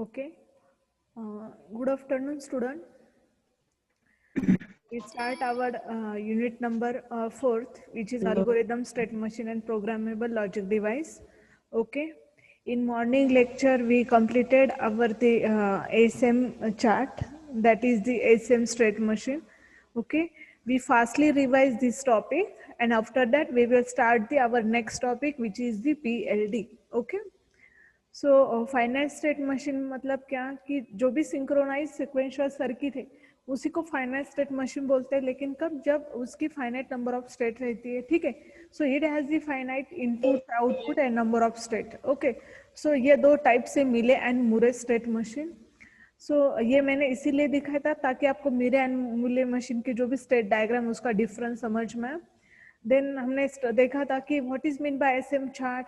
Okay. Good afternoon, student. We start our unit number 4th, which is algorithm, state machine, and programmable logic device. Okay. In morning lecture, we completed our the ASM chart, that is the ASM state machine. Okay. We fastly revise this topic, and after that, we will start the our next topic, which is the PLD. Okay. So finite state machine मतलब क्या कि जो भी synchronise sequential circuit है उसी को finite state machine बोलते हैं, लेकिन कब जब उसकी फाइनाइट नंबर ऑफ स्टेट रहती है. ठीक है. So it has the finite input output and number of state. Okay. So ये दो टाइप से Mealy and Moore state machine. So ये मैंने इसीलिए दिखाया था ताकि आपको मिरे एंड मूले मशीन की जो भी स्टेट डायग्राम उसका डिफरेंस समझ में. देन हमने देखा था कि what is mean by SM chart.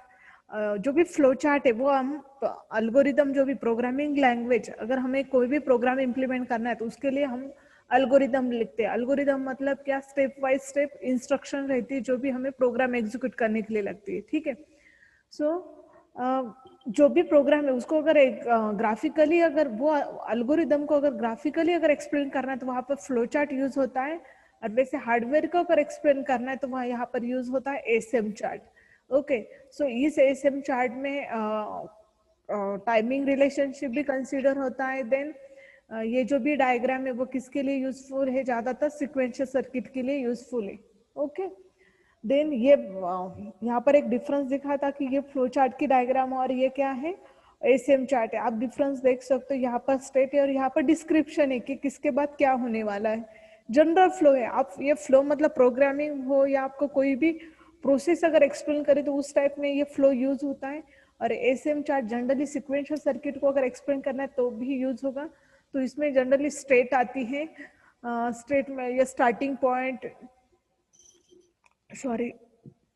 जो भी फ्लो चार्ट है वो हम अल्गोरिदम, जो भी प्रोग्रामिंग लैंग्वेज, अगर हमें कोई भी प्रोग्राम इम्प्लीमेंट करना है तो उसके लिए हम अल्गोरिदम लिखते हैं. अल्गोरिदम मतलब क्या, स्टेप बाय स्टेप इंस्ट्रक्शन रहती है जो भी हमें प्रोग्राम एग्जीक्यूट करने के लिए लगती है. ठीक है. सो जो भी प्रोग्राम है उसको अगर एक ग्राफिकली, अगर वो अल्गोरिदम को अगर ग्राफिकली अगर एक्सप्लेन करना है तो वहाँ पर फ्लो चार्ट यूज होता है, और वैसे हार्डवेयर को अगर एक्सप्लेन करना है तो वहाँ यहाँ पर यूज होता है एसएम चार्ट. ओके. सो इस एसएम चार्ट में टाइमिंग रिलेशनशिप भी कंसीडर होता है. देन ये जो भी डायग्राम है वो किसके लिए यूजफुल है, ज्यादातर सीक्वेंशियल सर्किट के लिए यूजफुल है. ओके. देन ये यहाँ पर एक डिफरेंस दिखा था कि ये फ्लो चार्ट की डायग्राम और ये क्या है, एसएम चार्ट है. आप डिफरेंस देख सकते हो, यहाँ पर स्टेट है और यहाँ पर डिस्क्रिप्शन है कि किसके बाद क्या होने वाला है. जनरल फ्लो है. आप ये फ्लो मतलब प्रोग्रामिंग हो या आपको कोई भी प्रोसेस अगर एक्सप्लेन करे तो उस टाइप में ये फ्लो यूज होता है. और SM chart generally sequential circuit को अगर एक्सप्लेन करना है तो भी यूज होगा. तो इसमें जनरली स्टेट आती है. स्टेट में ये स्टार्टिंग पॉइंट, सॉरी,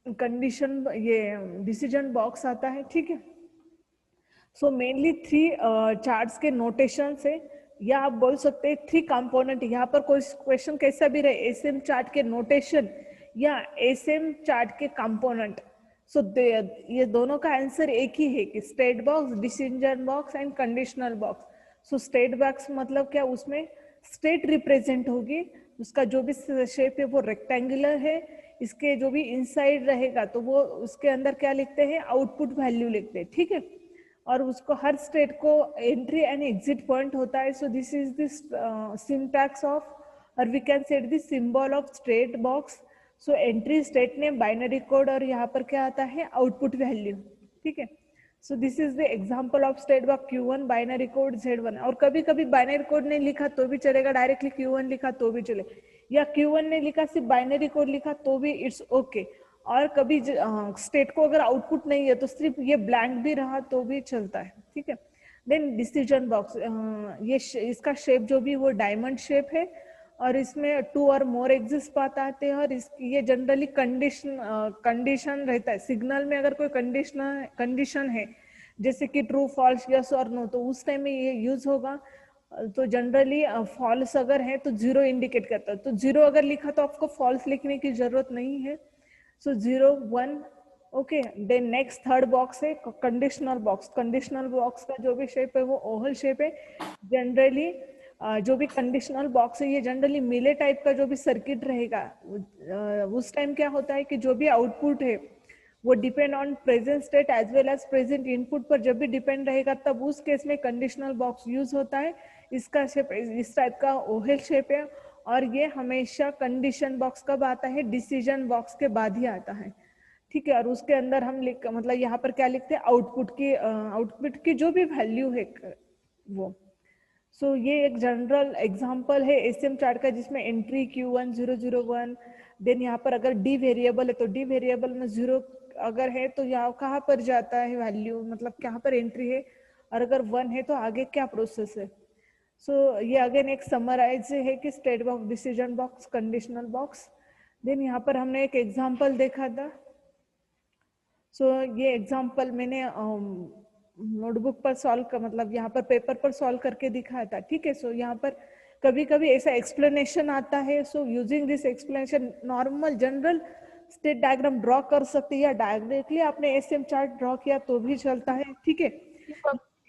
कंडीशन, ये डिसीजन बॉक्स आता है. ठीक है. सो मेनली 3 चार्ट्स के नोटेशन है, या आप बोल सकते हैं 3 कंपोनेंट. यहाँ पर कोई क्वेश्चन कैसा भी रहे, एसएम चार्ट के नोटेशन या एसएम चार्ट के कंपोनेंट. सो ये दोनों का आंसर एक ही है कि state box, decision box and conditional box. So state box मतलब क्या, उसमें स्टेट रिप्रेजेंट होगी, उसका जो भी शेप है वो रेक्टेंगुलर है. इसके जो भी इनसाइड रहेगा तो वो उसके अंदर क्या लिखते हैं, आउटपुट वैल्यू लिखते हैं. ठीक है. और उसको हर स्टेट को एंट्री एंड एग्जिट पॉइंट होता है. So this is this syntax of, और we can set this symbol of state box. So entry state name, binary code, और यहाँ पर क्या आता है, आउटपुट वैल्यू. ठीक है. So this is the example of state box Q1 binary code Z1. और कभी कभी बाइनरी कोड नहीं लिखा तो भी चलेगा, डायरेक्टली Q1 लिखा तो भी चले, या Q1 ने लिखा सिर्फ बाइनरी कोड लिखा तो भी इट्स ओके. और कभी स्टेट को अगर आउटपुट नहीं है तो सिर्फ ये ब्लैंक भी रहा तो भी चलता है. ठीक है. देन डिसीजन बॉक्स, ये इसका शेप जो भी वो डायमंड शेप है, और इसमें 2 और मोर एग्जिस्ट पाथ आते हैं. और ये जनरली कंडीशन रहता है. सिग्नल में अगर कोई कंडीशन है जैसे कि ट्रू, फॉल्स, यस और नो, तो उस टाइम में ये यूज होगा. तो जनरली फॉल्स अगर है तो 0 इंडिकेट करता है. तो 0 अगर लिखा तो आपको फॉल्स लिखने की जरूरत नहीं है. So 0 1. Okay. Then next third box है कंडीशनल बॉक्स. कंडीशनल बॉक्स का जो भी शेप है वो ओवल शेप है. जनरली जो भी कंडीशनल बॉक्स है ये जनरली मिले टाइप का जो भी सर्किट रहेगा, उस टाइम क्या होता है कि जो भी आउटपुट है वो depend on present state as well as present input पर जब भी डिपेंड रहेगा तब उस केस में कंडीशनल बॉक्स यूज होता है. इसका शेप इस टाइप का ओवल शेप है. और ये हमेशा कंडीशन बॉक्स कब आता है, डिसीजन बॉक्स के बाद ही आता है. ठीक है. और उसके अंदर हम मतलब यहाँ पर क्या लिखते हैं, आउटपुट की जो भी वैल्यू है वो. सो ये एक जनरल एग्जांपल है एसएम चार्ट का जिसमें एंट्री Q1 001. देन यहाँ पर अगर डी वेरिएबल है तो डी वेरिएबल में 0 अगर है तो यहाँ कहाँ पर जाता है वैल्यू, मतलब कहाँ पर एंट्री है, और अगर 1 है तो आगे क्या प्रोसेस है. सो ये अगेन एक समराइज है कि state box, decision box, conditional box. Then यहाँ पर हमने एक एग्जांपल देखा था. सो ये एग्जांपल मैंने नोटबुक पर सॉल्व कर, मतलब यहाँ पर पेपर पर सॉल्व करके दिखाया था. ठीक है. सो यहाँ पर कभी कभी ऐसा एक्सप्लेनेशन आता है. So using this explanation normal general state diagram draw कर सकते हैं, या डायरेक्टली आपने एसएम चार्ट ड्रॉ किया तो भी चलता है. ठीक है.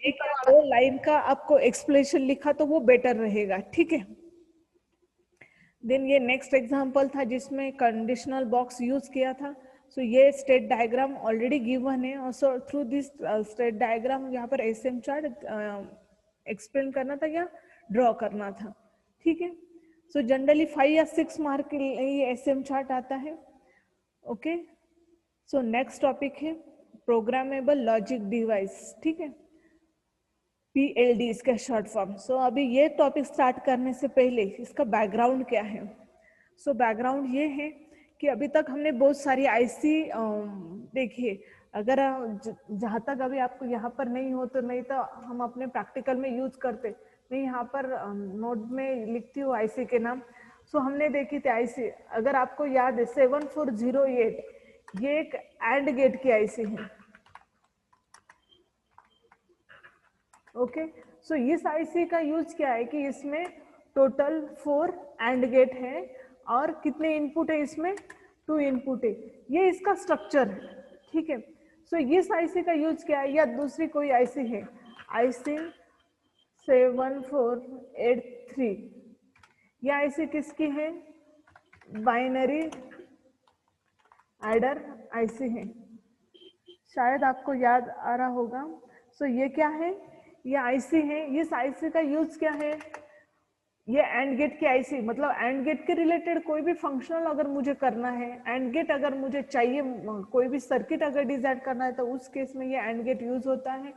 एक या दो लाइन का आपको एक्सप्लेनेशन लिखा तो वो बेटर रहेगा, ठीक है। देन ये नेक्स्ट एग्जांपल था जिसमें कंडीशनल बॉक्स यूज किया था। सो ये स्टेट डायग्राम ऑलरेडी गिवन है और so through this state diagram यहाँ पर एसएम चार्ट एक्सप्लेन करना था या ड्रॉ करना था, ठीक है। सो जनरली 5 या 6 मार्क के लिए ये एसएम चार्ट आता है, ओके। सो नेक्स्ट टॉपिक है प्रोग्रामेबल लॉजिक डिवाइस, ठीक है, PLD इसका शॉर्ट फॉर्म। सो अभी ये टॉपिक स्टार्ट करने से पहले इसका बैकग्राउंड क्या है। सो बैकग्राउंड ये है कि अभी तक हमने बहुत सारी आईसी देखिए, अगर जहाँ तक अभी आपको यहाँ पर नहीं हो तो नहीं तो हम अपने प्रैक्टिकल में यूज करते। मैं यहाँ पर नोट में लिखती हूँ आईसी के नाम। सो हमने देखी थी आईसी, अगर आपको याद है 7408, ये एक एंड गेट की आईसी है, ओके। सो इस आईसी का यूज क्या है कि इसमें टोटल 4 एंड गेट है और कितने इनपुट है इसमें, 2 इनपुट है, ये इसका स्ट्रक्चर है, ठीक है। सो इस आईसी का यूज क्या है, या दूसरी कोई आईसी है आईसी 7483, ये आईसी किसकी है, बाइनरी एडर आईसी है, शायद आपको याद आ रहा होगा। सो ये क्या है, ये आईसी है। इस आईसी का यूज क्या है, ये एंड गेट की आईसी, मतलब एंड गेट के रिलेटेड कोई भी फंक्शनल अगर मुझे करना है, एंड गेट अगर मुझे चाहिए, कोई भी सर्किट अगर डिजाइन करना है तो उस केस में ये एंड गेट यूज होता है।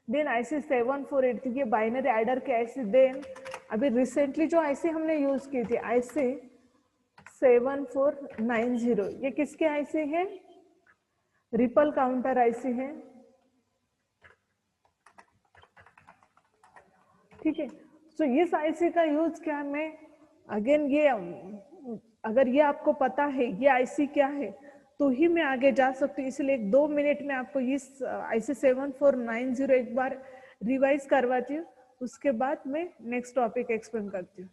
देन आईसी 7483 ये बाइनरी एडर के आईसी। देन अभी रिसेंटली जो आईसी हमने यूज की थी आईसी 7490, ये किसके आईसी है, रिपल काउंटर आईसी है, ठीक है। सो इस आईसी का यूज क्या है, मैं अगेन ये अगर ये आपको पता है ये आईसी क्या है तो ही मैं आगे जा सकती हूँ, इसलिए 2 मिनट में आपको इस आईसी 7490 एक बार रिवाइज करवाती हूँ, उसके बाद मैं नेक्स्ट टॉपिक एक्सप्लेन करती हूँ।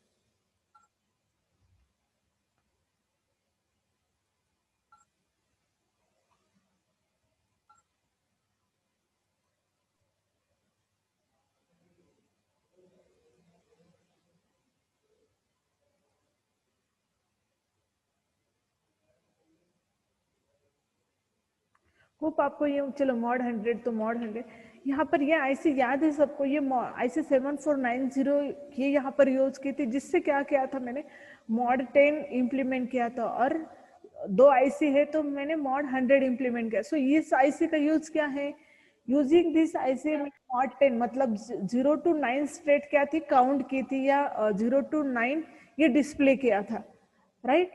होप आपको ये, चलो मॉड 100 तो मॉड 100 यहाँ पर ये आईसी याद है सबको, ये आईसी 7490 ये यहाँ पर यूज की थी, जिससे क्या किया था मैंने मॉड 10 इम्प्लीमेंट किया था और 2 आईसी है तो मैंने मॉड 100 इम्प्लीमेंट किया। सो इस आईसी का यूज क्या है, यूजिंग दिस आईसी मॉड 10 मतलब 0 to 9 स्टेट क्या थी, काउंट की थी, या 0 to 9 ये डिस्प्ले किया था, राइट।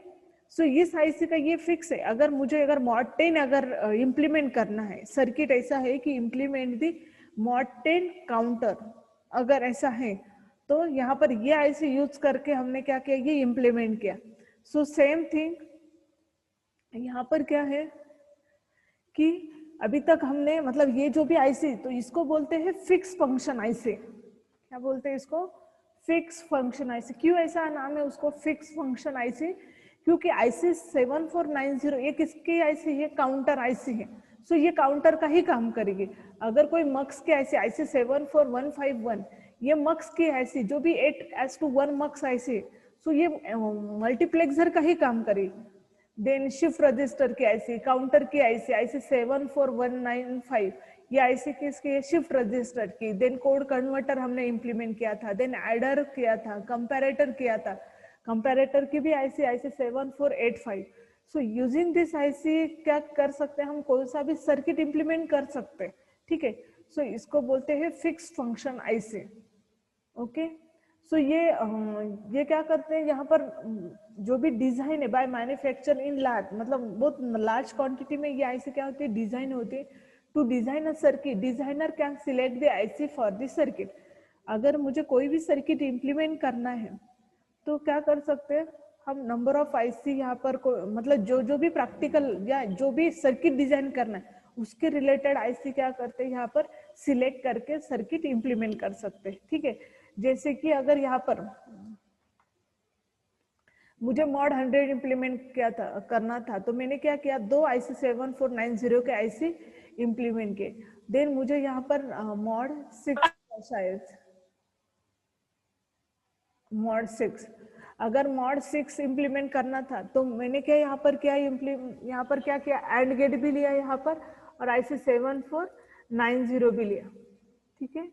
सो इस आईसी का ये फिक्स है, अगर मुझे अगर मॉड 10 अगर इम्प्लीमेंट करना है, सर्किट ऐसा है कि इम्प्लीमेंट दी मॉड 10 काउंटर अगर ऐसा है तो यहाँ पर ये आईसी यूज करके हमने क्या किया, ये इम्प्लीमेंट किया। सो सेम थिंग यहाँ पर क्या है कि अभी तक हमने मतलब ये जो भी आईसी तो इसको बोलते हैं फिक्स फंक्शन आईसी, क्या बोलते हैं इसको, फिक्स फंक्शन आईसी। क्यों ऐसा नाम है उसको फिक्स फंक्शन आईसी, क्योंकि आईसी 7490 ये किसकी आईसी है, काउंटर आईसी है। सो ये काउंटर का ही काम करेगी। अगर कोई मक्स की आईसी आईसी 74151 ये मक्स की आईसी जो भी 8:1 मक्स आईसी, सो ये मल्टीप्लेक्सर का ही काम करेगी। देन शिफ्ट रजिस्टर की आईसी, काउंटर की आईसी आईसी 74195 ये आईसी किसकी है, शिफ्ट रजिस्टर की। देन कोड कन्वर्टर हमने इंप्लीमेंट किया था, देन एडर किया था, कंपैरेटर किया था, कंपैरेटर की भी IC IC 7485। So using this IC क्या कर सकते हैं हम, कोई सा भी सर्किट इंप्लीमेंट कर सकते हैं, ठीक है। सो इसको बोलते हैं fix function IC, okay. So ये क्या करते हैं यहाँ पर, जो भी डिजाइन है बाय मैन्युफैक्चर इन लार्ज, मतलब बहुत लार्ज क्वांटिटी में ये आईसी क्या होती है, डिजाइन होती है। To design a circuit designer can select the IC for the circuit. अगर मुझे कोई भी सर्किट इंप्लीमेंट करना है तो क्या कर सकते हैं हम, नंबर ऑफ आईसी यहाँ पर मतलब जो जो भी प्रैक्टिकल या जो भी सर्किट डिजाइन करना है उसके रिलेटेड आईसी क्या करते हैं यहाँ पर सिलेक्ट करके सर्किट इंप्लीमेंट कर सकते हैं, ठीक है। जैसे कि अगर यहाँ पर मुझे मॉड 100 इम्प्लीमेंट किया था, करना था, तो मैंने क्या किया, 2 आईसी 7490 के आईसी इम्प्लीमेंट किए। देन मुझे यहाँ पर मॉड 6 शायद मॉड 6, अगर मॉड 6 इम्प्लीमेंट करना था तो मैंने क्या यहाँ पर यहाँ पर क्या किया, एंड गेट भी लिया यहाँ पर और IC 7490 भी लिया, ठीक है।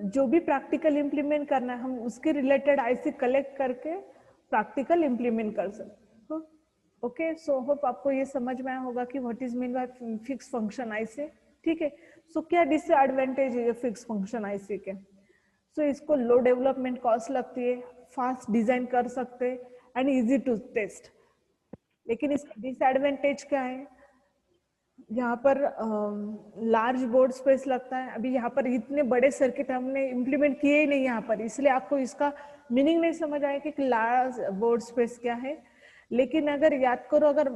जो भी प्रैक्टिकल इम्प्लीमेंट करना है हम उसके रिलेटेड IC कलेक्ट करके प्रैक्टिकल इम्प्लीमेंट कर सकते हैं। ओके, सो होप आपको ये समझ में आया होगा कि what is mean by fix function IC, ठीक है। सो क्या डिसएडवांटेज है ये फिक्स फंक्शन IC के? इसको लो डेवलपमेंट कॉस्ट लगती है, फास्ट डिजाइन कर सकते हैं एंड इजी टू टेस्ट। लेकिन इसका डिसएडवांटेज क्या है, यहाँ पर लार्ज बोर्ड स्पेस लगता है। अभी यहाँ पर इतने बड़े सर्किट हमने इम्प्लीमेंट किए ही नहीं यहाँ पर, इसलिए आपको इसका मीनिंग नहीं समझ आया कि लार्ज बोर्ड स्पेस क्या है। लेकिन अगर याद करो, अगर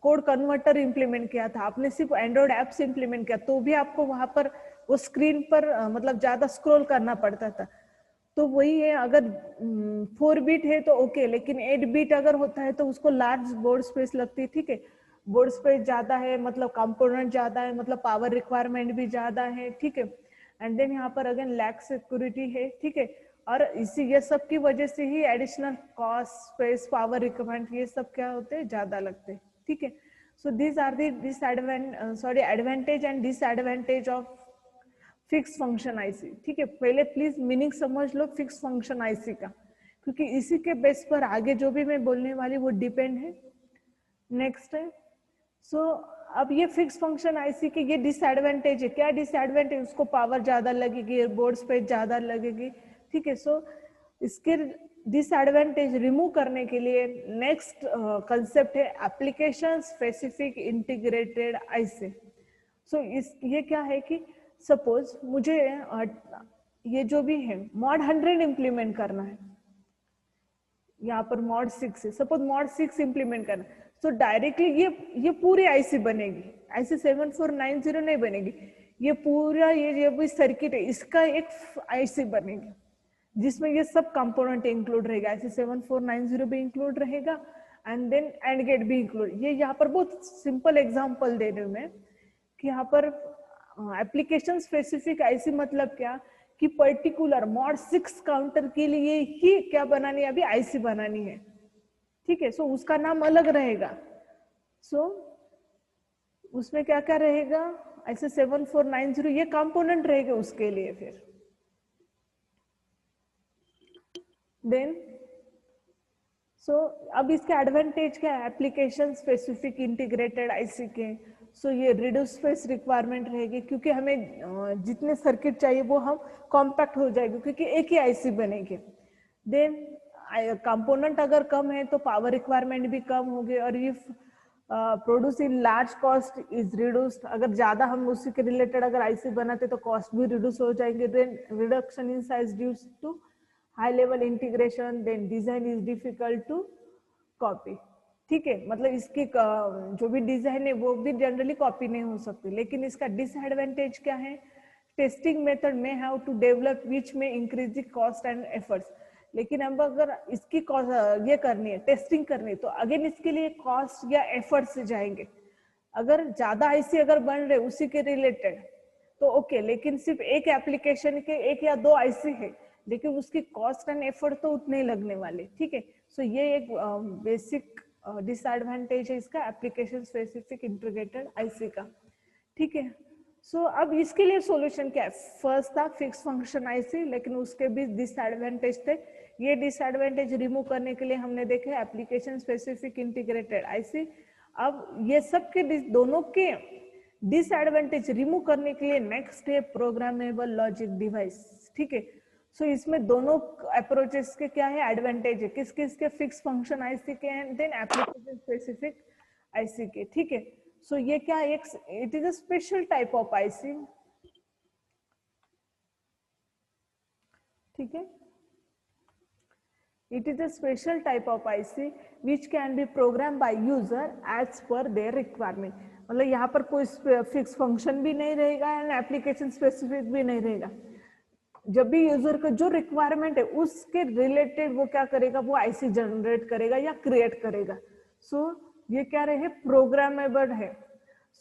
कोड कन्वर्टर इम्प्लीमेंट किया था आपने, सिर्फ एंड्रॉइड ऐप्स इम्प्लीमेंट किया, तो भी आपको वहां पर वो स्क्रीन पर मतलब ज्यादा स्क्रॉल करना पड़ता था। तो वही है, अगर 4 बिट है तो ओके, लेकिन 8 बिट अगर होता है तो उसको लार्ज बोर्ड स्पेस लगती है, ठीक है। बोर्ड स्पेस ज्यादा है मतलब कंपोनेंट ज्यादा है, मतलब पावर रिक्वायरमेंट भी ज्यादा है, ठीक है। एंड देन यहाँ पर अगेन लैक सिक्योरिटी है, ठीक है। और इसी ये सब की वजह से ही additional cost, space, power requirement ये सब क्या होते हैं, ज्यादा लगते हैं, ठीक है। So these are the advantage and disadvantage of fix function IC, ठीक है। पहले प्लीज मीनिंग समझ लो फिक्स फंक्शन IC का, क्योंकि इसी के बेस पर आगे जो भी मैं बोलने वाली वो डिपेंड है। नेक्स्ट है, अब ये फिक्स फंक्शन IC के ये डिसएडवांटेज है। क्या डिसएडवांटेज? उसको पावर ज्यादा लगेगी, बोर्ड स्पेस ज्यादा लगेगी, ठीक है। इसके डिसएडवांटेज रिमूव करने के लिए नेक्स्ट कंसेप्ट है एप्लीकेशन स्पेसिफिक इंटीग्रेटेड IC। ये क्या है कि सपोज मुझे ये जो भी है मॉड 100 इम्प्लीमेंट करना है, यहाँ पर मॉड 6 है, सपोज मॉड 6 इम्प्लीमेंट करना है, डायरेक्टली ये पूरी IC बनेगी, IC 7490 नहीं बनेगी, ये पूरा ये भी सर्किट है इसका एक IC बनेगी जिसमें ये सब कंपोनेंट इंक्लूड रहेगा, IC 7490 भी इंक्लूड रहेगा एंड देन एंड गेट भी इंक्लूड। ये यहाँ पर बहुत सिंपल एग्जांपल दे रही हूँ मैं कि यहाँ पर एप्लीकेशन स्पेसिफिक IC मतलब क्या कि पर्टिकुलर मॉड 6 काउंटर के लिए ही क्या बनानी है, अभी IC बनानी है, ठीक है। उसका नाम अलग रहेगा। उसमें क्या क्या रहेगा, IC 7490 ये कंपोनेंट रहेगा उसके लिए। फिर देन अब इसके एडवांटेज क्या है एप्लीकेशन स्पेसिफिक इंटीग्रेटेड IC के। ये रिड्यूस स्पेस रिक्वायरमेंट रहेगी, क्योंकि हमें जितने सर्किट चाहिए वो हम कॉम्पैक्ट हो जाएगी, क्योंकि एक ही IC बनेगी। देन कंपोनेंट अगर कम है तो पावर रिक्वायरमेंट भी कम होगी, और if produce in large cost is reduced, अगर ज्यादा हम उसी के रिलेटेड अगर IC बनाते तो कॉस्ट भी रिड्यूस हो जाएंगे। Then reduction in size due to high level integration, then design is difficult to copy, ठीक है। मतलब इसकी जो भी डिजाइन है वो भी जनरली कॉपी नहीं हो सकती। लेकिन इसका डिसएडवांटेज क्या है, टेस्टिंग मेथड में हैव टू डेवलप विच में increase the cost and efforts. लेकिन अब अगर इसकी ये करनी है, टेस्टिंग करनी है, तो अगेन इसके लिए कॉस्ट या एफर्ट से जाएंगे। अगर ज्यादा IC अगर बन रहे उसी के रिलेटेड तो ओके, लेकिन सिर्फ एक एप्लीकेशन के 1 या 2 IC है, लेकिन उसकी कॉस्ट एंड एफर्ट तो उतने ही लगने वाले, ठीक है। ये एक बेसिक डिसएडवांटेज है इसका एप्लीकेशन स्पेसिफिक इंटीग्रेटेड IC का, ठीक है। अब इसके लिए सॉल्यूशन क्या है? फर्स्ट था फिक्स फंक्शन IC, लेकिन उसके भी डिसएडवांटेज थे। ये डिसएडवांटेज रिमूव करने के लिए हमने देखे एप्लीकेशन स्पेसिफिक इंटीग्रेटेड IC। अब ये सब के दोनों के डिसएडवांटेज रिमूव करने के लिए नेक्स्ट है प्रोग्रामेबल लॉजिक डिवाइस, ठीक है। इसमें दोनों अप्रोचेस के क्या है एडवांटेज है, किस किस के फिक्स फंक्शन IC के and then application specific IC के, ठीक है। ये क्या एक it is a special type of IC, ठीक है। It is a special type of IC which can be programmed by user as per their requirement। मतलब यहाँ पर कोई फिक्स फंक्शन भी नहीं रहेगा एंड एप्लीकेशन स्पेसिफिक भी नहीं रहेगा। जब भी यूजर का जो रिक्वायरमेंट है उसके रिलेटेड वो क्या करेगा, वो IC जनरेट करेगा या क्रिएट करेगा। ये क्या रहे, प्रोग्रामेबल है।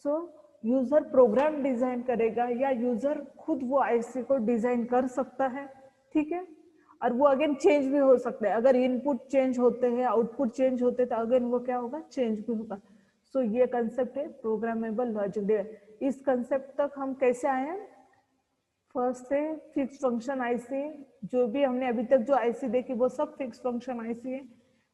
सो यूजर प्रोग्राम डिजाइन करेगा या यूजर खुद वो आईसी को डिजाइन कर सकता है, ठीक है। और वो अगेन चेंज भी हो सकता है, अगर इनपुट चेंज होते हैं, आउटपुट चेंज होते हैं, तो अगेन वो क्या होगा, चेंज भी होगा। सो ये कंसेप्ट है प्रोग्रामेबल लॉजिक डिवाइस। इस कंसेप्ट तक हम कैसे आए हैं, फर्स्ट से फिक्स फंक्शन आईसी, जो भी हमने अभी तक जो आईसी देखी वो सब फिक्स फंक्शन आईसी है।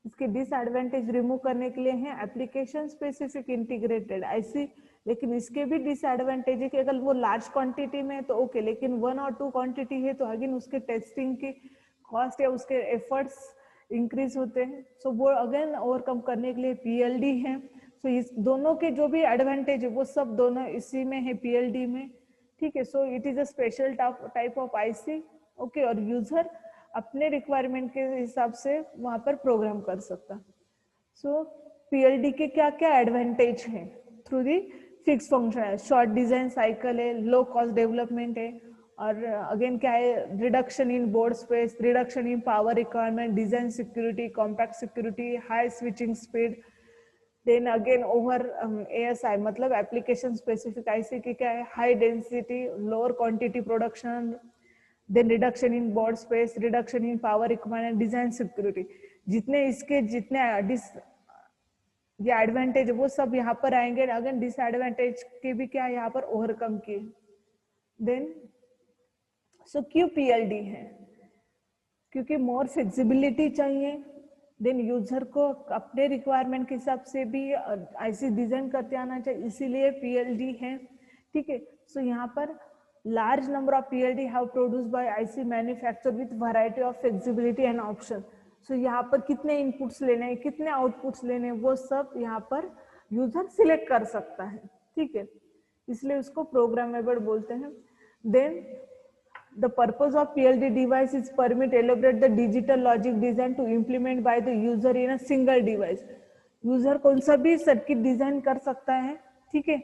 इसके डिसएडवांटेज रिमूव करने के लिए है एप्लीकेशन स्पेसिफिक इंटीग्रेटेड आईसी, लेकिन इसके भी डिसएडवांटेज है कि अगर वो लार्ज क्वांटिटी में है तो ओके, लेकिन 1 और 2 क्वांटिटी है तो अगेन उसके टेस्टिंग की कॉस्ट या उसके एफर्ट्स इंक्रीज होते हैं। सो वो अगेन ओवरकम करने के लिए पीएलडी है। सो इस दोनों के जो भी एडवांटेज है वो सब दोनों इसी में है, पीएलडी में, ठीक है। So it is a special type of IC, okay. और यूजर अपने रिक्वायरमेंट के हिसाब से वहां पर प्रोग्राम कर सकता। सो पीएलडी के क्या क्या एडवांटेज हैं थ्रू दी फिक्स फंक्शन है, शॉर्ट डिजाइन साइकिल है, लो कॉस्ट डेवलपमेंट है, और अगेन क्या है, reduction in board space, reduction in power requirement, design security, compact security, high switching speed, then again over ASI मतलब application specific IC की क्या है, high density, lower quantity production, then reduction in board space, reduction in power requirement, design security. जितने इसके जितने ये advantage वो सब यहाँ पर आएंगे, अगर डिसएडवांटेज के भी क्या यहाँ पर ओवरकम किए। देन सो क्यों पीएलडी है, क्योंकि मोर फ्लेक्सिबिलिटी चाहिए, देन यूजर को अपने रिक्वायरमेंट के हिसाब से भी आईसी डिजाइन करते आना चाहिए, इसीलिए पीएलडी है, ठीक है। सो यहाँ पर large number of PLD have produced by IC manufacture with variety of flexibility and option. So यहाँ पर कितने इनपुट्स लेने हैं, कितने आउटपुट्स लेने हैं, वो सब यहाँ पर यूजर सिलेक्ट कर सकता है, ठीक है, इसलिए उसको प्रोग्रामेबल बोलते हैं। Then the purpose of PLD device is permit elaborate the digital logic design to implement by the user in a single device। User कौन सा भी सर्किट डिजाइन कर सकता है, ठीक है।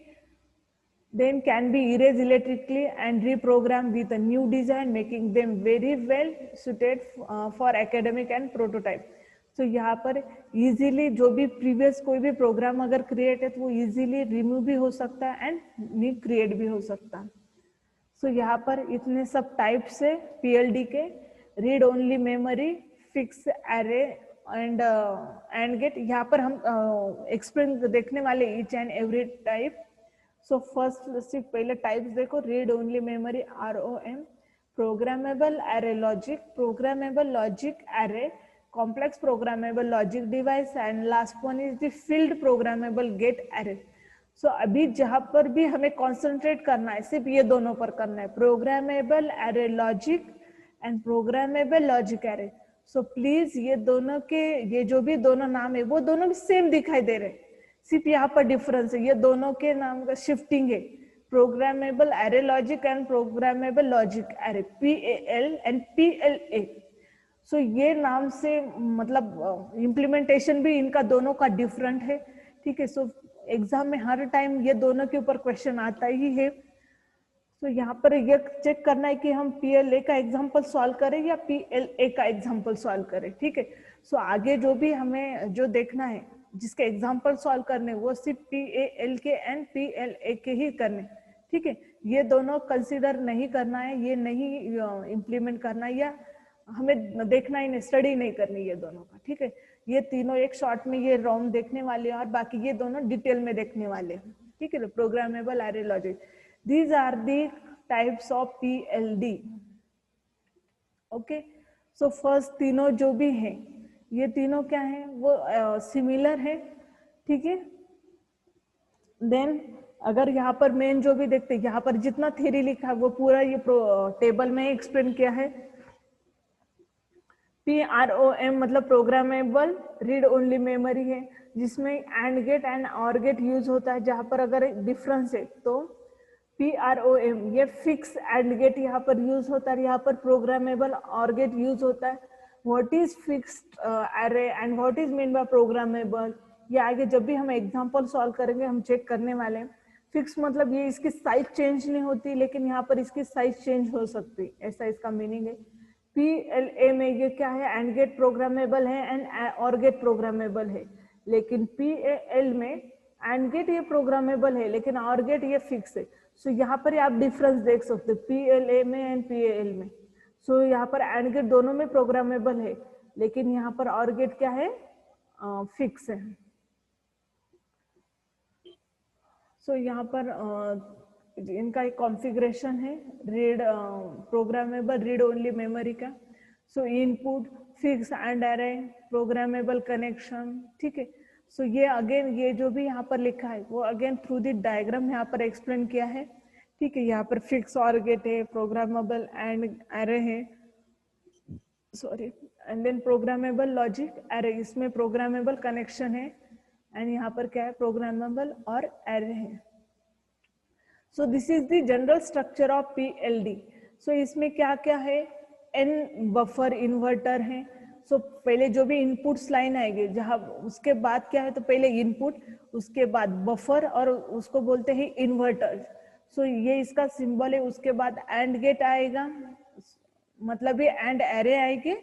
then can be erased electrically and reprogrammed with a new design, making them very well suited for academic and prototype। तो यहाँ पर इजीली जो भी प्रीवियस कोई भी प्रोग्राम अगर क्रिएट है तो वो इजीली रिमूव भी हो सकता है एंड न्यू क्रिएट भी हो सकता है। सो यहाँ पर इतने सब टाइप से पीएलडी के, read only memory, fix array and gate, यहाँ पर हम एक्सप्लेन देखने वाले each and every type. So first सिर्फ पहले टाइप्स देखो, read only memory ROM, programmable array logic, programmable logic array, complex programmable logic device, and last one is the field programmable gate array. So अभी जहां पर भी हमें concentrate करना है सिर्फ ये दोनों पर करना है, programmable array logic and programmable logic array. So please ये दोनों के ये जो भी दोनों नाम है वो दोनों भी सेम दिखाई दे रहे हैं, सिर्फ यहाँ पर डिफरेंस है, ये दोनों के नाम का शिफ्टिंग है, programmable array logic and programmable logic array, PAL and PLA। सो ये नाम से मतलब इम्प्लीमेंटेशन भी इनका दोनों का डिफरेंट है, ठीक है। सो एग्जाम में हर टाइम ये दोनों के ऊपर क्वेश्चन आता ही है। तो यहाँ पर ये चेक करना है कि हम PLA का एग्जाम्पल सॉल्व करें या PLA का एग्जाम्पल सॉल्व करें, ठीक है। सो आगे जो भी हमें जो देखना है जिसके एग्जाम्पल सॉल्व करने वो सिर्फ PAL के एंड PLA के ही करने, ठीक है। ये दोनों कंसिडर नहीं करना है, ये नहीं इम्प्लीमेंट करना है, या हमें देखना ही नहीं, स्टडी नहीं करनी ये दोनों का, ठीक है। ये तीनों एक शॉर्ट में ये रॉम देखने वाले हैं और बाकी ये दोनों डिटेल में देखने वाले हैं, ठीक है। Programmable array logic, these are the types of PLD, okay. So first तीनों जो भी हैं ये तीनों क्या है, वो सिमिलर है, ठीक है। देन अगर यहाँ पर मेन जो भी देखते हैं, यहाँ पर जितना थ्योरी लिखा है वो पूरा ये टेबल में एक्सप्लेन किया है। PROM मतलब प्रोग्रामेबल रीड ओनली मेमोरी है, जिसमें एंड गेट एंड और गेट यूज होता है, जहां पर अगर डिफरेंस है तो PROM ये फिक्स एंड गेट यहाँ पर यूज होता है, यहाँ पर प्रोग्रामेबल और गेट यूज होता है। What is fixed array and what is mean bye programmable, ये आगे जब भी हम एग्जांपल सॉल्व करेंगे हम चेक करने वाले हैं। फिक्स मतलब ये इसकी साइज चेंज नहीं होती, लेकिन यहाँ पर इसकी साइज चेंज हो सकती, ऐसा इसका मीनिंग है। PLA में ये क्या है, एंड गेट प्रोग्रामेबल है एंड और गेट प्रोग्रामेबल है, लेकिन PAL में एंड गेट ये प्रोग्रामेबल है लेकिन और गेट ये फिक्स है। सो यहाँ पर आप डिफरेंस देख सकते हो PLA में एंड PAL में। सो यहाँ पर एंड गेट दोनों में प्रोग्रामेबल है लेकिन यहाँ पर और गेट क्या है, फिक्स है। सो यहाँ पर इनका एक कॉन्फ़िगरेशन है read programmable read only memory का। सो इनपुट फिक्स एंड अरे प्रोग्रामेबल कनेक्शन, ठीक है। सो ये अगेन ये जो भी यहाँ पर लिखा है वो अगेन थ्रू द डायग्राम यहाँ पर एक्सप्लेन किया है, ठीक है। यहाँ पर फिक्स और गेट है, प्रोग्रामेबल एंड अरे है, sorry, and then programmable logic array, इसमें प्रोग्रामेबल कनेक्शन है एंड यहाँ पर क्या है, प्रोग्रामेबल और अरे है। So this is the general structure of PLD। सो इसमें क्या क्या है, N बफर इन्वर्टर है। सो पहले जो भी इनपुट्स लाइन आएगी जहाँ उसके बाद क्या है, तो पहले इनपुट उसके बाद बफर और उसको बोलते हैं इन्वर्टर। सो ये इसका सिंबल है। उसके बाद एंड गेट आएगा, मतलब ये एंड एरे आएगी,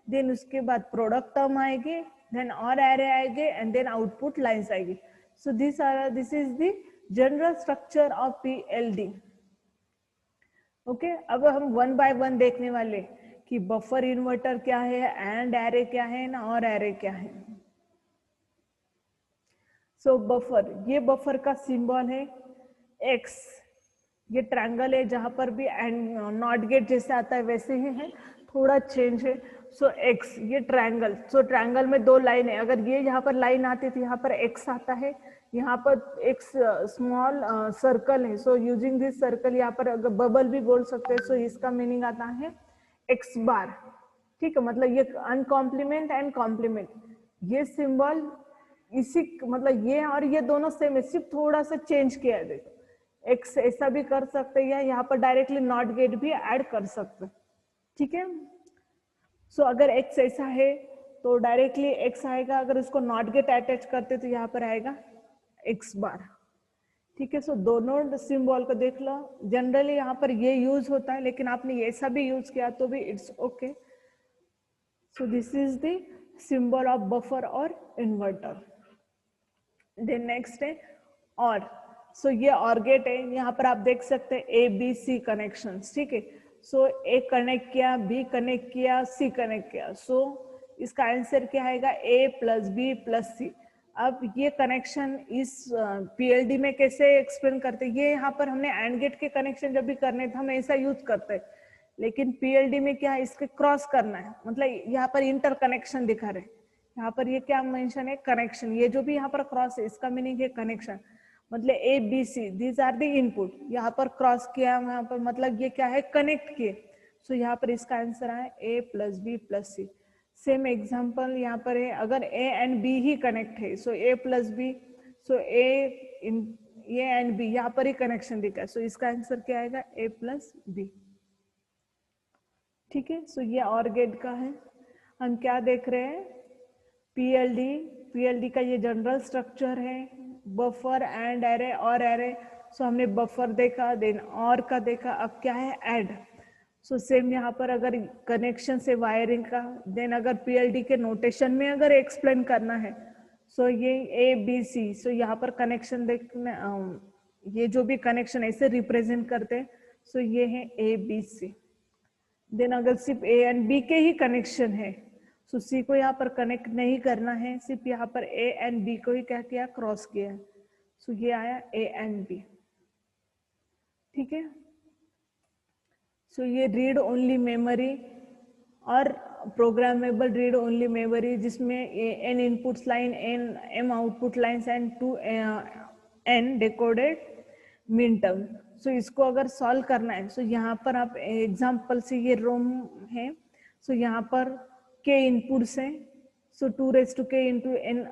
देन उसके बाद प्रोडक्ट टर्म आएगी, देन और एरे आएंगे एंड देन आउटपुट लाइन्स आएगी। सो this is the general structure of PLD। Okay, अब हम वन बाय वन देखने वाले कि बफर इन्वर्टर क्या है, एंड एरे क्या है ना, और एरे क्या है। सो बफर, ये बफर का सिंबल है X, ये ट्रायंगल है जहां पर भी एंड नॉट गेट जैसे आता है वैसे ही है, थोड़ा चेंज है। सो X ये ट्रायंगल, सो ट्रायंगल में दो लाइन है, अगर ये यहाँ पर लाइन आती तो यहाँ पर X आता है, यहाँ पर एक स्मॉल सर्कल है। सो यूजिंग दिस सर्कल, यहाँ पर अगर बबल भी बोल सकते हैं। सो इसका मीनिंग आता है X बार, ठीक है। मतलब ये अनकॉम्प्लीमेंट एंड कॉम्प्लीमेंट, ये सिंबल इसी, मतलब ये और ये दोनों सेम है, सिर्फ थोड़ा सा चेंज किया है। देखो X ऐसा भी कर सकते हैं या यहाँ पर डायरेक्टली नॉट गेट भी ऐड कर सकते हैं, ठीक है। सो अगर X ऐसा है तो डायरेक्टली X आएगा, अगर उसको नॉट गेट अटैच करते तो यहाँ पर आएगा X बार, ठीक है। सो दोनों सिंबल को देख लो, जनरली यहाँ पर ये यूज होता है लेकिन आपने ऐसा भी यूज किया तो भी it's okay. So this is the symbol of buffer और इन्वर्टर। देन नेक्स्ट है और, सो ये और गेट है, यहाँ पर आप देख सकते हैं ABC कनेक्शन, ठीक है। सो A कनेक्ट किया, B कनेक्ट किया, C कनेक्ट किया। सो इसका आंसर क्या आएगा, A + B + C। अब ये कनेक्शन इस PLD में कैसे एक्सप्लेन करते हैं, ये यहाँ पर हमने एंड गेट के कनेक्शन जब भी करने थे हम ऐसा यूज करते हैं, लेकिन PLD में क्या है, इसके क्रॉस करना है, मतलब यहाँ पर इंटर कनेक्शन दिखा रहे, यहाँ पर ये क्या मेंशन है, कनेक्शन। ये जो भी यहाँ पर क्रॉस है इसका मीनिंग है कनेक्शन, मतलब ABC these are the input, यहाँ पर क्रॉस किया, यहाँ पर मतलब ये क्या है, कनेक्ट किए। सो यहाँ पर इसका आंसर है A + B + C। Same example यहाँ पर है, अगर A and B he connect है, सो A + B, so A and B यहाँ पर ही कनेक्शन दिखा है, सो इसका आंसर क्या आएगा, A + B, ठीक है। सो ये और गेट का है। हम क्या देख रहे हैं, PLD का ये जनरल स्ट्रक्चर है, बफर एंड एरे और एरे। सो हमने बफर देखा, देन और का देखा, अब क्या है, ऐड। सो सेम यहाँ पर अगर कनेक्शन से वायरिंग का, देन अगर PLD के नोटेशन में अगर एक्सप्लेन करना है, सो ये ABC। सो यहाँ पर कनेक्शन देखना, ये जो भी कनेक्शन ऐसे रिप्रेजेंट करते हैं, सो ये है ABC। देन अगर सिर्फ A एंड B के ही कनेक्शन है, सो C को यहाँ पर कनेक्ट नहीं करना है, सिर्फ यहाँ पर A एंड B को ही क्या किया, क्रॉस किया है। सो ये आया A एंड B, ठीक है। सो ये रीड ओनली मेमोरी और प्रोग्रामेबल रीड ओनली मेमोरी, जिसमें N inputs line, M output lines and 2 N decoded minterm. So इसको अगर सॉल्व करना है, सो यहाँ पर आप एग्जांपल से, ये रोम है, सो यहाँ पर K इनपुट्स हैं, सो 2k × N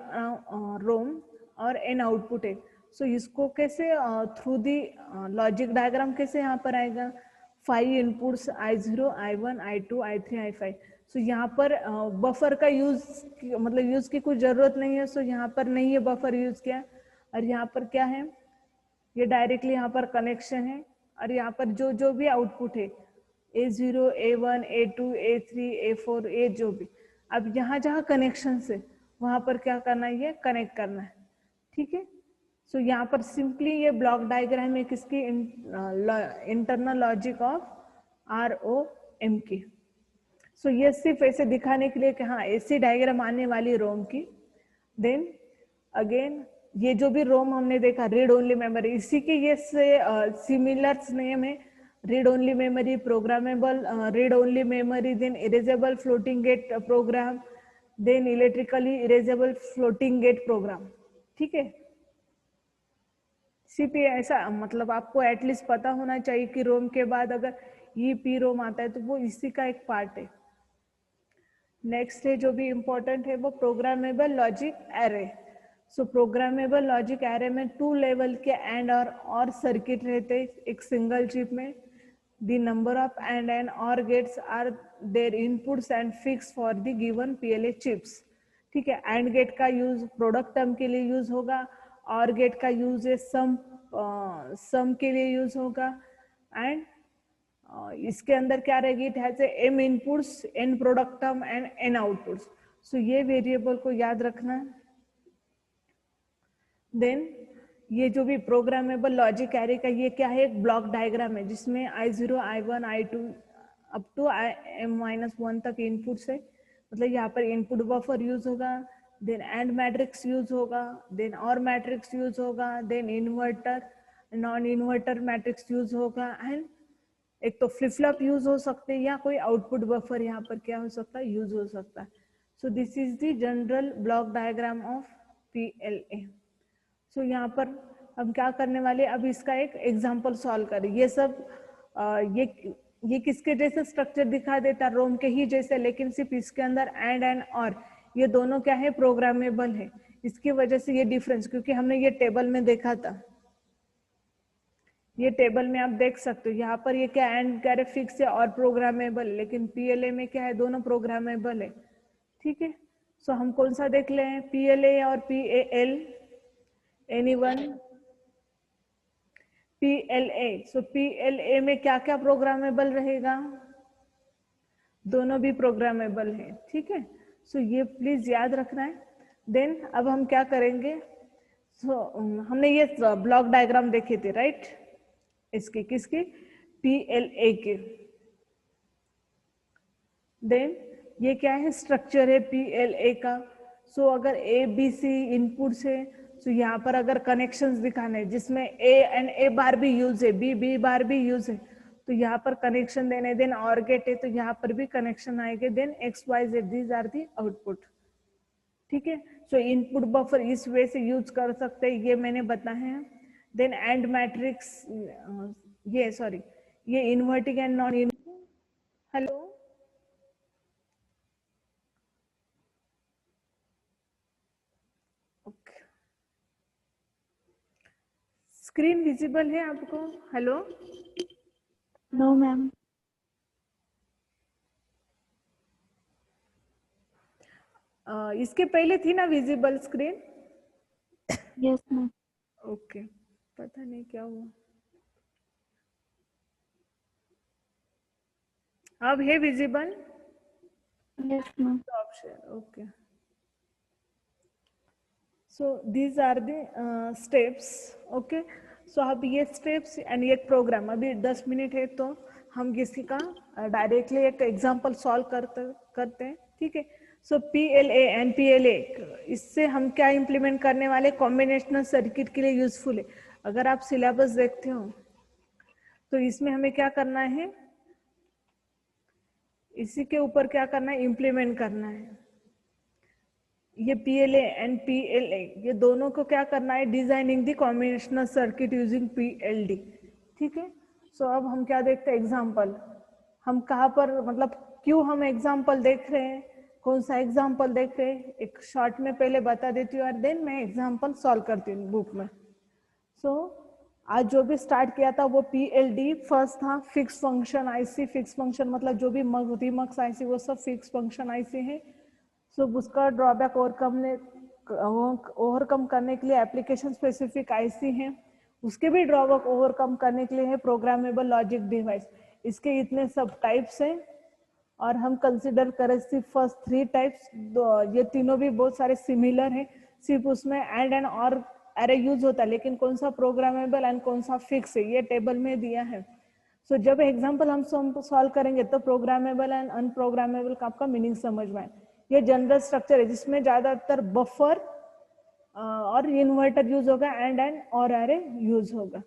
रोम और N आउटपुट है। सो इसको कैसे थ्रू दी लॉजिक डायग्राम कैसे यहाँ पर आएगा, 5 inputs I0 I1 I2 I3 I5। सो यहाँ पर बफर का यूज, मतलब यूज की कोई जरूरत नहीं है, सो यहाँ पर नहीं है बफर यूज किया। और यहाँ पर क्या है, ये डायरेक्टली यहाँ पर कनेक्शन है, और यहाँ पर जो जो भी आउटपुट है, A0 A1 A2 A3 A4 A जो भी, अब यहाँ जहाँ कनेक्शन है वहां पर क्या करना है, ये कनेक्ट करना है, ठीक है। सो यहाँ पर सिंपली ये ब्लॉक डायग्राम है किसकी, इंटरनल लॉजिक ऑफ ROM की। सो ये सिर्फ ऐसे दिखाने के लिए कि हाँ ऐसी डायग्राम आने वाली रोम की। देन अगेन ये जो भी रोम हमने देखा रीड ओनली मेमोरी, इसी के ये से सिमिलर नेम है, read only memory, programmable read only memory, then erasable floating gate program, then electrically erasable floating gate program, ठीक है। सीपी ऐसा मतलब आपको एटलीस्ट पता होना चाहिए कि रोम के बाद अगर ये पी रोम आता है तो वो इसी का एक पार्ट है। नेक्स्ट है जो भी इम्पोर्टेंट है वो programmable logic array. So programmable logic array में 2 लेवल के एंड और सर्किट रहते एक सिंगल चिप में। The number of and or gates are there inputs and fix for the given PLA chips, ठीक है। एंड गेट का use product term के लिए यूज होगा, और गेट का यूज है सम के लिए यूज होगा, एंड इसके अंदर क्या रहेगी, it has m inputs, n product term and n outputs. So ये वेरिएबल को याद रखना। देन ये जो भी प्रोग्रामेबल लॉजिक एरे का ये क्या है, एक ब्लॉक डायग्राम है जिसमें I0 I1 I2 up to m-1 तक इनपुट्स है, मतलब यहाँ पर इनपुट बफर यूज होगा, देन एंड मैट्रिक्स यूज होगा, देन और मैट्रिक्स यूज होगा, then inverter non inverter matrix use होगा, एंड एक तो फ्लिप फ्लॉप यूज हो सकते हैं या कोई आउटपुट बफर यहाँ पर क्या हो सकता है, यूज हो सकता है। So this is the general block diagram of PLA। सो यहाँ पर हम क्या करने वाले, अब इसका एक एग्जांपल सॉल्व करें। ये सब ये किसके जैसे स्ट्रक्चर दिखा देता, रोम के ही जैसे, लेकिन सिर्फ इसके अंदर एंड और ये दोनों क्या है, प्रोग्रामेबल है। इसकी वजह से ये डिफरेंस, क्योंकि हमने ये टेबल में देखा था, ये टेबल में आप देख सकते हो, यहाँ पर ये क्या एंड क्या है, फिक्स है और प्रोग्रामेबल, लेकिन PLA में क्या है, दोनों प्रोग्रामेबल है, ठीक है। सो हम कौन सा देख लें, PLA और PAL, एनीवन? PLA। सो PLA में क्या क्या प्रोग्रामेबल रहेगा, दोनों भी प्रोग्रामेबल है, ठीक है। सो ये प्लीज याद रखना है। देन अब हम क्या करेंगे, सो हमने ये ब्लॉक डायग्राम देखे थे, राइट, इसके किसके, PLA के। देन ये क्या है, स्ट्रक्चर है PLA का। सो अगर ABC इनपुट्स है, तो यहाँ पर अगर कनेक्शंस दिखाने जिसमें A एंड A बार भी यूज है, B बार भी यूज है, तो यहाँ पर कनेक्शन देने। देन और गेट है तो यहाँ पर भी कनेक्शन आएंगे। Then XYZ these are the output, ठीक है। सो इनपुट बफर इस वे से यूज कर सकते हैं, ये मैंने बताया है। देन एंड मैट्रिक्स, ये सॉरी, ये inverting and non inverting, hello okay, screen visible है आपको, हेलो? No ma'am. इसके पहले थी ना visible screen? Yes ma'am. Okay, पता नहीं क्या हुआ, अब है visible? Yes ma'am. Option, okay. So these are the steps, okay. So अब ये स्टेप्स एंड ये प्रोग्राम, अभी 10 मिनट है तो हम किसी का डायरेक्टली एक एग्जांपल सॉल्व करते हैं, ठीक है। सो PLA एंड PLA, इससे हम क्या इम्प्लीमेंट करने वाले, कॉम्बिनेशनल सर्किट के लिए यूजफुल है। अगर आप सिलेबस देखते हो तो इसमें हमें क्या करना है, इसी के ऊपर क्या करना है, इम्प्लीमेंट करना है। ये PLA एंड PLA, ये दोनों को क्या करना है, designing the combinational circuit using PLD, ठीक है। सो अब हम क्या देखते हैं, एग्जांपल। हम कहाँ पर, मतलब क्यों हम एग्जांपल देख रहे हैं, कौन सा एग्जांपल देख रहे हैं, एक शॉर्ट में पहले बता देती हूँ और देन मैं एग्जांपल सॉल्व करती हूँ बुक में। सो आज जो भी स्टार्ट किया था वो PLD फर्स्ट था, fix function IC। Fix function मतलब जो भी रिमक्स IC वो सब फिक्स फंक्शन IC है। सो उसका ड्रॉबैक ओवरकम करने के लिए एप्लीकेशन स्पेसिफिक IC है, उसके भी ड्रॉबैक ओवरकम करने के लिए है प्रोग्रामेबल लॉजिक डिवाइस। इसके इतने सब टाइप्स हैं, और हम कंसिडर करें सिर्फ फर्स्ट 3 टाइप्स, ये तीनों भी बहुत सारे सिमिलर है, सिर्फ उसमें एंड और अरे यूज होता है, लेकिन कौन सा प्रोग्रामेबल एंड कौन सा फिक्स है ये टेबल में दिया है। सो जब एग्जांपल हम सॉल्व करेंगे तो प्रोग्रामेबल एंड अनप्रोग्रामेबल का आपका मीनिंग समझ में आए। ये जनरल स्ट्रक्चर है जिसमें ज्यादातर बफर और इन्वर्टर यूज होगा, एंड और अरे यूज होगा,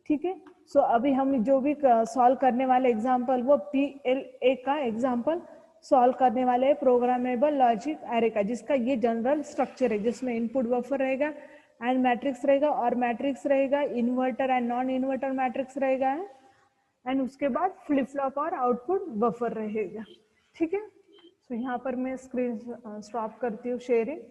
ठीक है। सो अभी हम जो भी सॉल्व करने वाले एग्जांपल वो PLA का एग्जांपल सॉल्व करने वाले प्रोग्रामेबल लॉजिक एरे का, जिसका ये जनरल स्ट्रक्चर है, जिसमें इनपुट बफर रहेगा एंड मैट्रिक्स रहेगा, और मैट्रिक्स रहेगा inverter and non inverter matrix रहेगा, एंड उसके बाद फ्लिप फ्लॉप और आउटपुट बफर रहेगा, ठीक है। तो यहाँ पर मैं स्क्रीन स्टॉप करती हूँ शेयरिंग।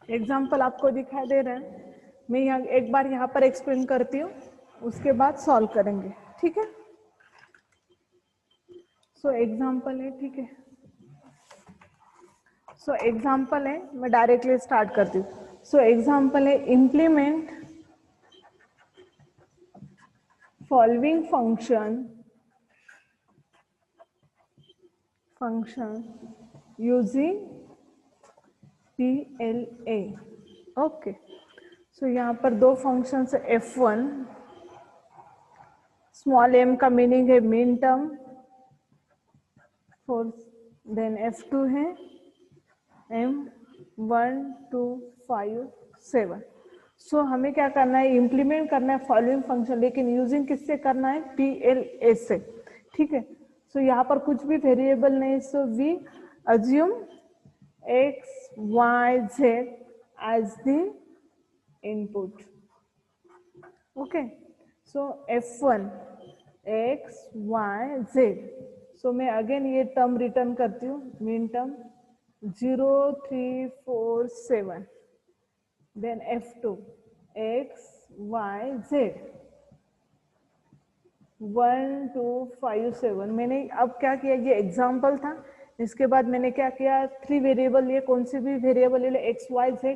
एग्जाम्पल आपको दिखाई दे रहे हैं, मैं यहाँ एक बार यहाँ पर एक्सप्लेन करती हूँ, उसके बाद सॉल्व करेंगे, ठीक है। सो एग्जाम्पल है, ठीक है। सो एग्जाम्पल है, मैं डायरेक्टली स्टार्ट करती हूँ। सो एग्जाम्पल है, implement following function using PLA, okay. So यहाँ पर दो फंक्शंस है, F1 स्मॉल m का मीनिंग है min term, four then F2 है M1 2 5 7। सो हमें क्या करना है, इम्प्लीमेंट करना है फॉलोइंग फंक्शन, लेकिन यूजिंग किससे करना है, PLA से, ठीक है। सो यहाँ पर कुछ भी वेरिएबल नहीं, so we assume x y z as the input, okay। so F1 x y z, so मैं अगेन ये टर्म रिटर्न करती हूँ, min term 0 3 4 7, then F2 x y z 1 2 5 7। मैंने अब क्या किया, ये एग्जाम्पल था, इसके बाद मैंने क्या किया, 3 वेरिएबल, ये कौन सी भी वेरिएबल ले लो x y z।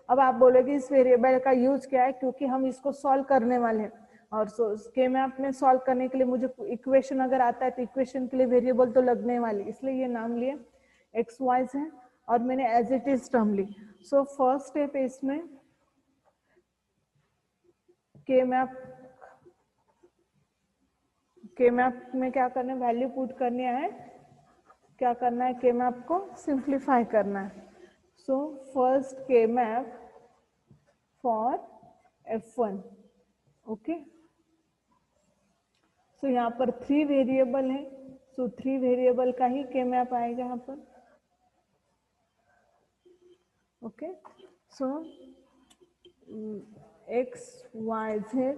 अब आप बोलोगे इस वेरिएबल का यूज क्या है, क्योंकि हम इसको सॉल्व करने वाले हैं, और के मैप में सॉल्व करने के लिए मुझे इक्वेशन अगर आता है तो इक्वेशन के लिए वेरिएबल तो लगने वाली, इसलिए ये नाम लिए x y z, और मैंने एज इट इज टर्म ली। सो फर्स्ट स्टेप है इसमें के मैप में क्या करना है, वैल्यू पुट करनी है, क्या करना है, के मैप को सिंप्लीफाई करना है। सो फर्स्ट के map for F1, okay. So यहाँ पर 3 वेरिएबल है, सो 3 वेरिएबल का ही के मैप आएगा यहाँ पर, ओके। सो x y z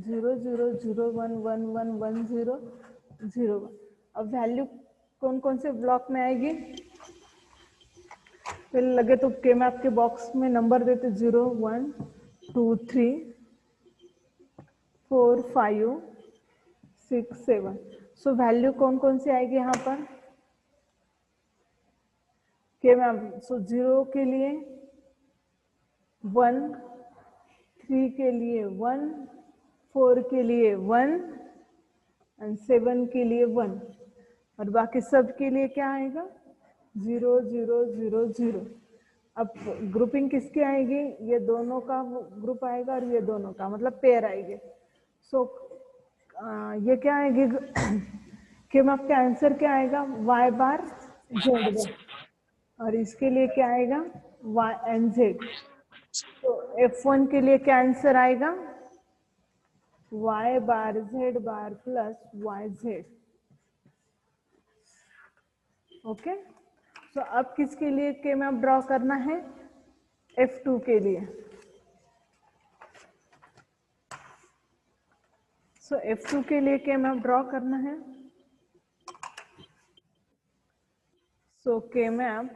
0 0 0 1 1 1 1 0 0 1। अब वैल्यू कौन कौन से ब्लॉक में आएगी, पहले लगे तो के मैप के बॉक्स में नंबर देते 0 1 2 3 4 5 6 7। सो वैल्यू कौन कौन सी आएगी यहाँ पर, के मैम, सो 0 के लिए 1, 3 के लिए 1, 4 के लिए 1 एंड 7 के लिए 1, और बाकी सब के लिए क्या आएगा 0 0 0 0। अब ग्रुपिंग किसकी आएगी, ये दोनों का ग्रुप आएगा और ये दोनों का, मतलब पेयर आएगी। सो ये क्या आएगी क्यूब आपका आंसर क्या आएगा y बार z बार, और इसके लिए क्या आएगा y एंड z। तो F1 के लिए क्या आंसर आएगा y बार z बार प्लस yz। ओके, तो अब किसके लिए के मैप ड्रॉ करना है, F2 के लिए। सो F2 के लिए के मैप ड्रॉ करना है। सो के map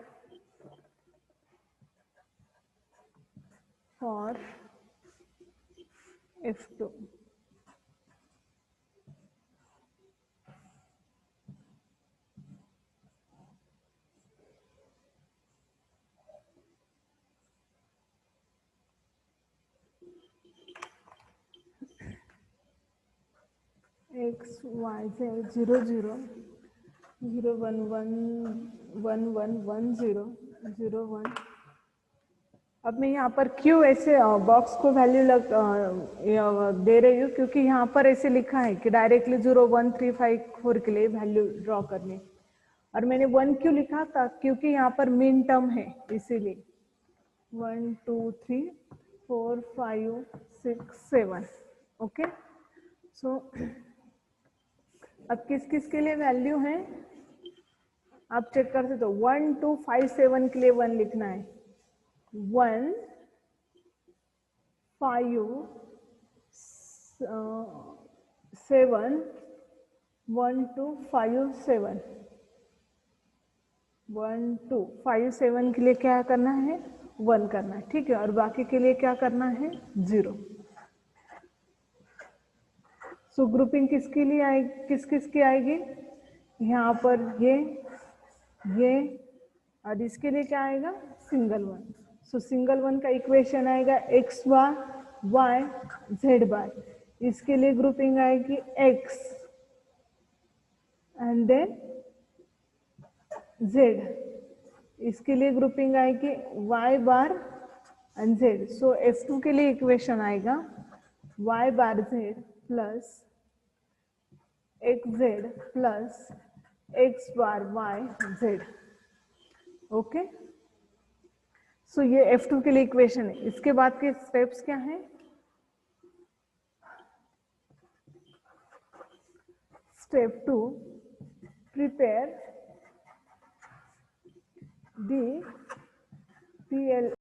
for F2, x y z 0 0 0 1 1 1 1 1 0 0 1। अब मैं यहाँ पर क्यों ऐसे बॉक्स को वैल्यू दे रही हूँ, क्योंकि यहाँ पर ऐसे लिखा है कि डायरेक्टली 0 1 3 5 4 के लिए वैल्यू ड्रॉ करनी, और मैंने 1 क्यों लिखा था, क्योंकि यहाँ पर मीन टर्म है इसीलिए। 1 2 3 4 5 6 7। ओके, सो अब किस किस के लिए वैल्यू है आप चेक कर सकते हो। 1 2 5 7 के लिए 1 लिखना है, 1 5 7 1 2 5 7 1 2 5 7 के लिए क्या करना है 1 करना है, ठीक है, और बाकी के लिए क्या करना है 0। सो ग्रुपिंग किसके लिए आएगी, किस किस की आएगी, यहाँ पर ये और इसके लिए क्या आएगा सिंगल वन। सो सिंगल वन का इक्वेशन आएगा एक्स बार वाई जेड बार, इसके लिए ग्रुपिंग आएगी एक्स एंड देन जेड, इसके लिए ग्रुपिंग आएगी Y bar and Z. So F2 के लिए इक्वेशन आएगा Y bar Z plus X Z plus X bar Y Z. Okay, so ये F2 के लिए इक्वेशन है। इसके बाद के स्टेप्स क्या हैं, स्टेप 2, प्रिपेयर the PL